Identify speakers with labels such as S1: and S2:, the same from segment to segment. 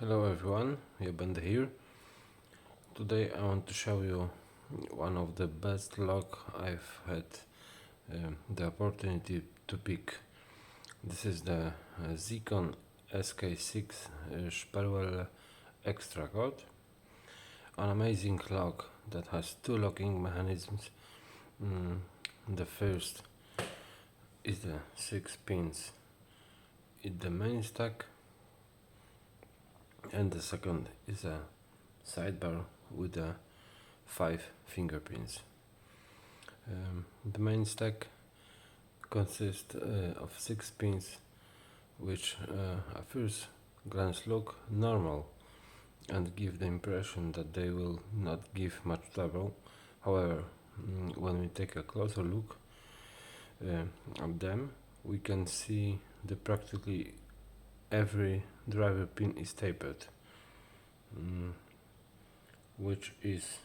S1: Hello everyone, Bende here. Today I want to show you one of the best lock I've had the opportunity to pick. This is the zIKON SK6 Sperrwelle Extra Code. An amazing lock that has two locking mechanisms. The first is the 6 pins in the main stack, and the second is a sidebar with 5 finger pins. The main stack consists of 6 pins, which at first glance look normal and give the impression that they will not give much trouble. However, when we take a closer look at them, we can see that practically every driver pin is tapered, which is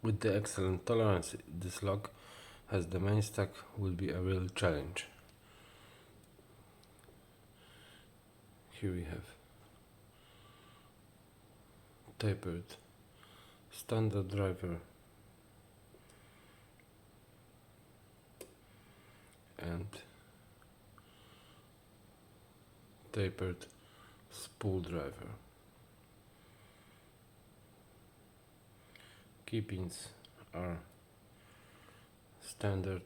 S1: with the excellent tolerance this lock has, the main stack will be a real challenge. Here we have tapered standard driver and tapered spool driver. Key pins are standard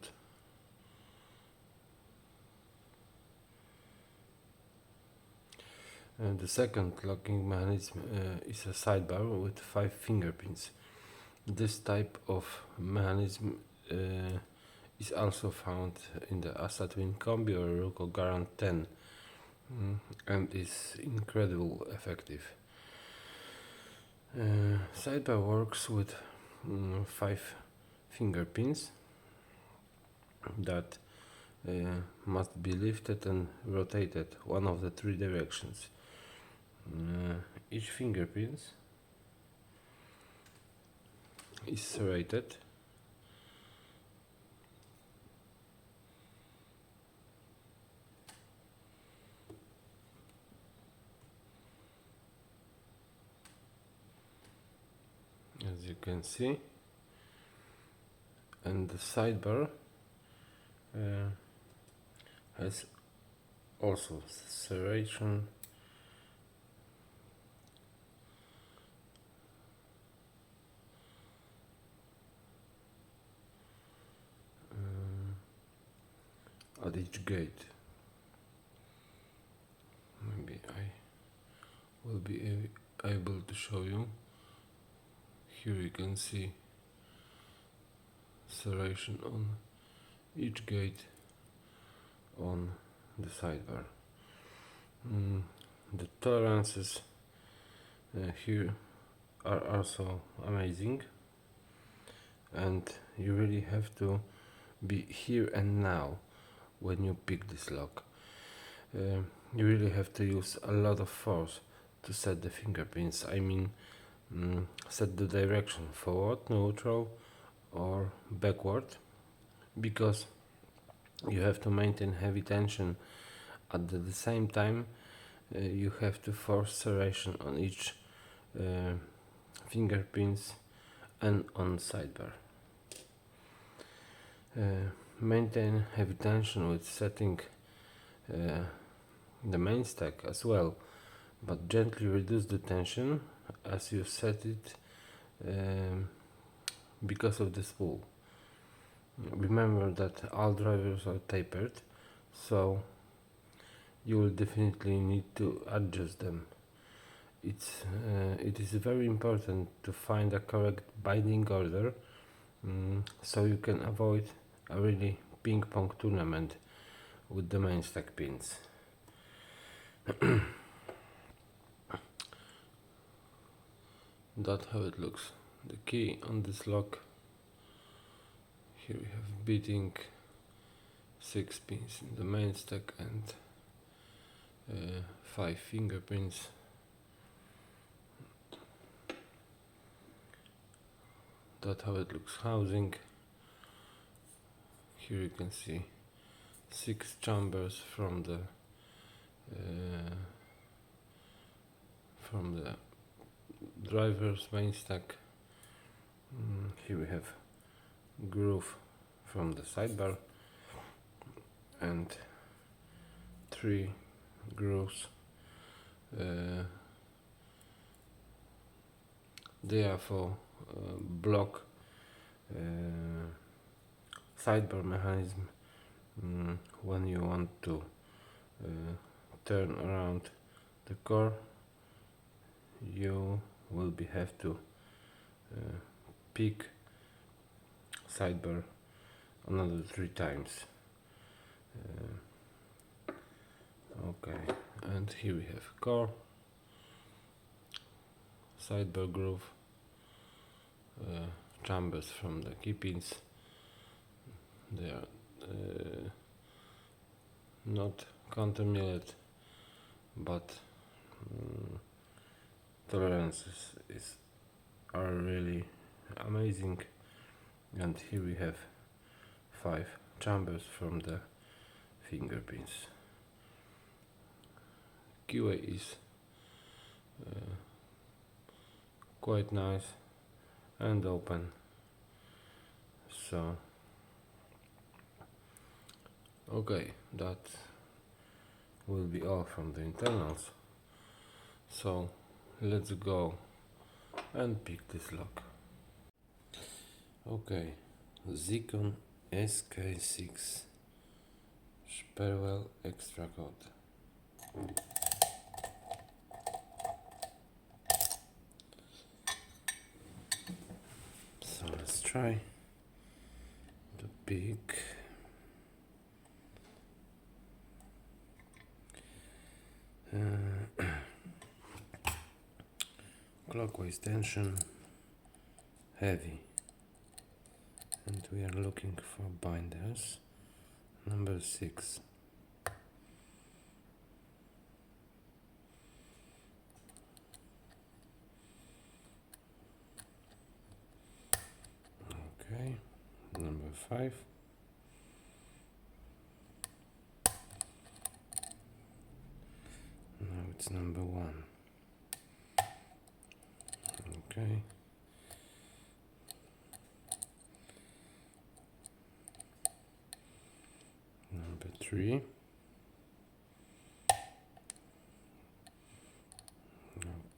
S1: and the second locking mechanism is a sidebar with 5 finger pins. This type of mechanism is also found in the ASA Twin Combi or Ruko Garant 10 and is incredibly effective. Sidebar works with 5 finger pins that must be lifted and rotated one of the 3 directions. Each finger pins is serrated as you can see, and the sidebar has also serration at each gate. Maybe I will be able to show you. Here you can see serration on each gate on the sidebar. The tolerances here are also amazing, and you really have to be here and now when you pick this lock. You really have to use a lot of force to set the finger pins. I mean, set the direction forward, neutral or backward, because you have to maintain heavy tension. At the same time, you have to force serration on each finger pins and on sidebar. Maintain heavy tension with setting the main stack as well, but gently reduce the tension as you set it because of the spool. Remember that all drivers are tapered, so you will definitely need to adjust them. It is very important to find a correct binding order, so you can avoid a really ping pong tournament with the main stack pins. That's how it looks. The key on this lock, here we have beating 6 pins in the main stack and 5 finger pins. That's how it looks. Housing, here you can see 6 chambers from the driver's main stack. Here we have groove from the sidebar and 3 grooves. They are for block sidebar mechanism when you want to turn around the core. You will have to pick sidebar another 3 times. Okay, and here we have core, sidebar groove, chambers from the key pins. They are not counter-milled, but tolerances are really amazing. And here we have 5 chambers from the finger pins. QA is quite nice and open, so okay, that will be all from the internals. So let's go and pick this lock. Okay, zIKON SK6 Sperrwelle Extra Code. So let's try to pick. Clockwise tension, heavy, and we are looking for binders. Number 6. Okay, number 5. Now it's number 1. Okay. Number 3.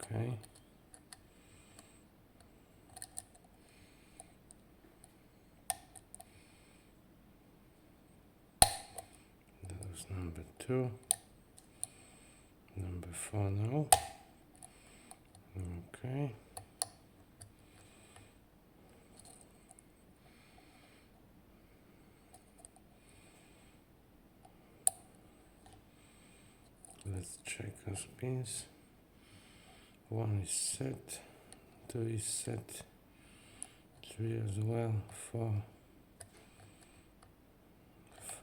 S1: Okay. That was number 2. Number 4 now. Okay. Let's check those pins. 1 is set, 2 is set, 3 as well, 4,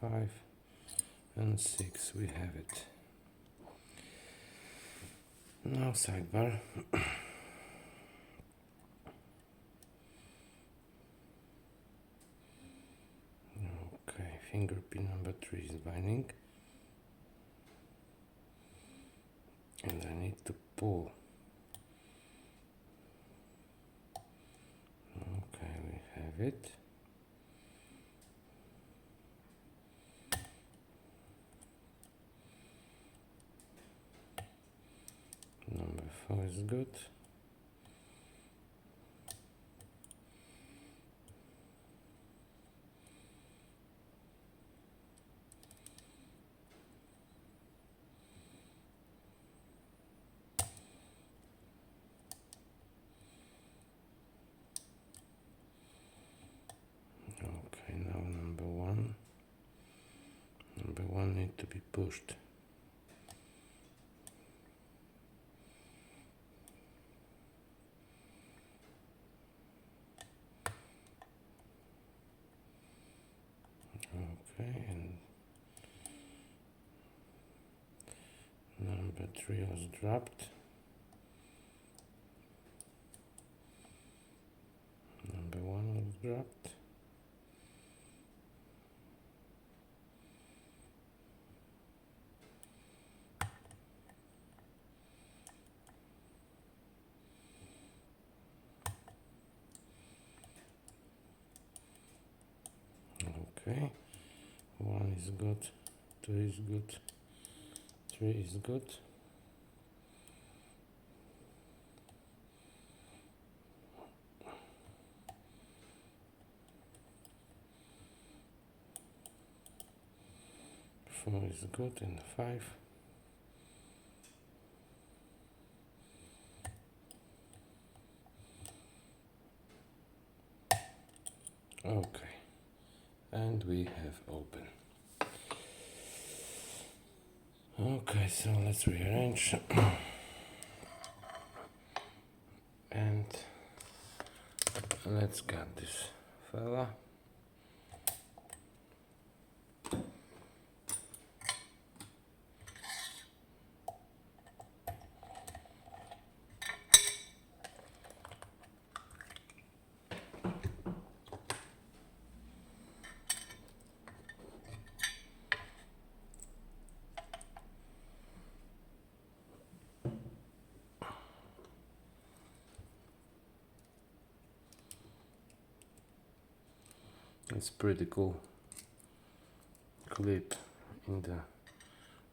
S1: 5 and 6, we have it. Now sidebar. Okay, finger pin number 3 is binding. And I need to pull. Okay, we have it. Number 4 is good. Okay, now number 1. Number 1 needs to be pushed. Okay, and number 3 was dropped. Number 1 was dropped. Okay, 1 is good, 2 is good, 3 is good. Four is good and 5. Okay, and we have open. Okay, so let's rearrange and let's get this fella. It's pretty cool clip in the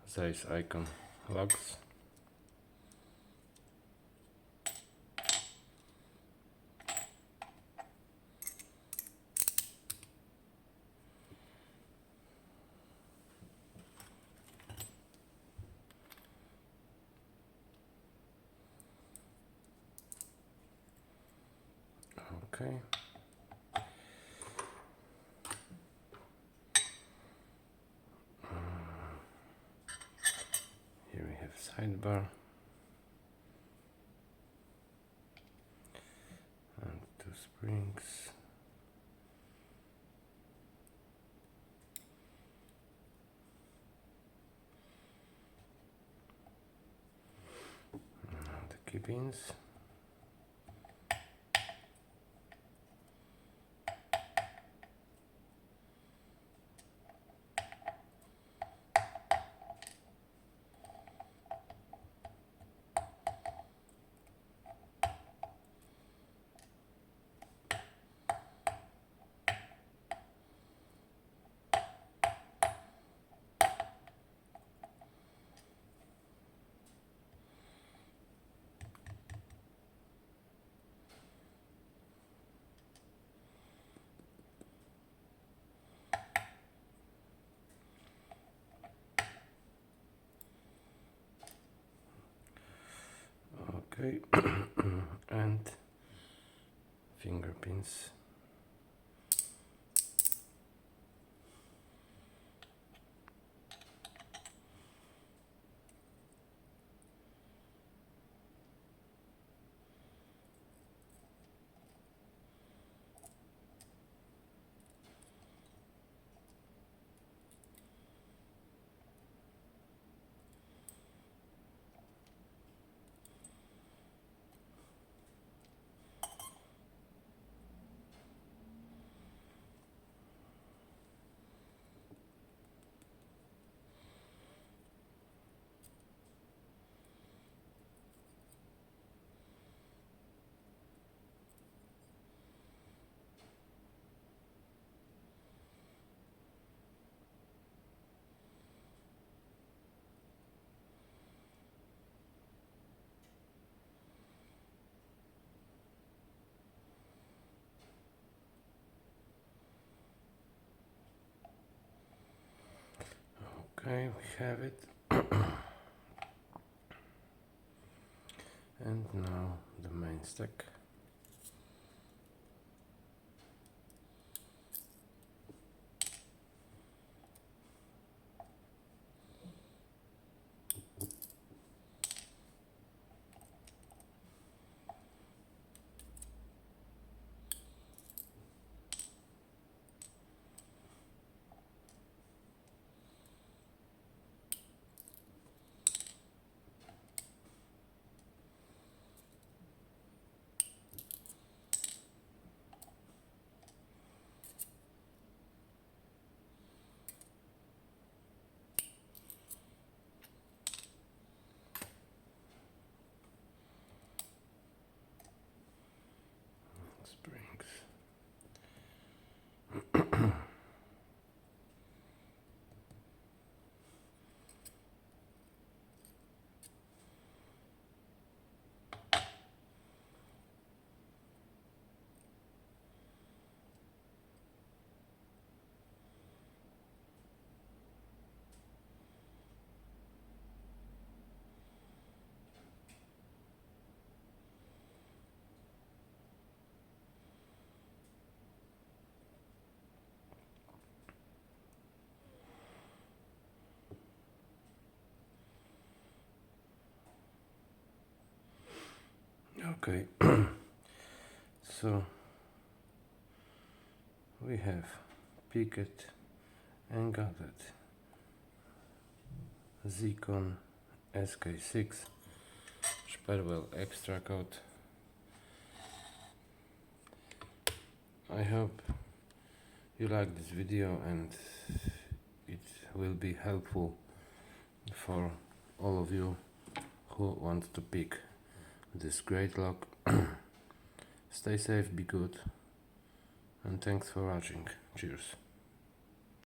S1: zIKON locks. Okay. Here we have sidebar and 2 springs. And the key pins. Okay, and finger pins. Okay, we have it. And now the main stack. Okay, so we have picked and gathered zIKON SK6 Sperrwelle Extra Code. I hope you like this video and it will be helpful for all of you who want to pick this great lock. Stay safe, be good, and thanks for watching. Cheers.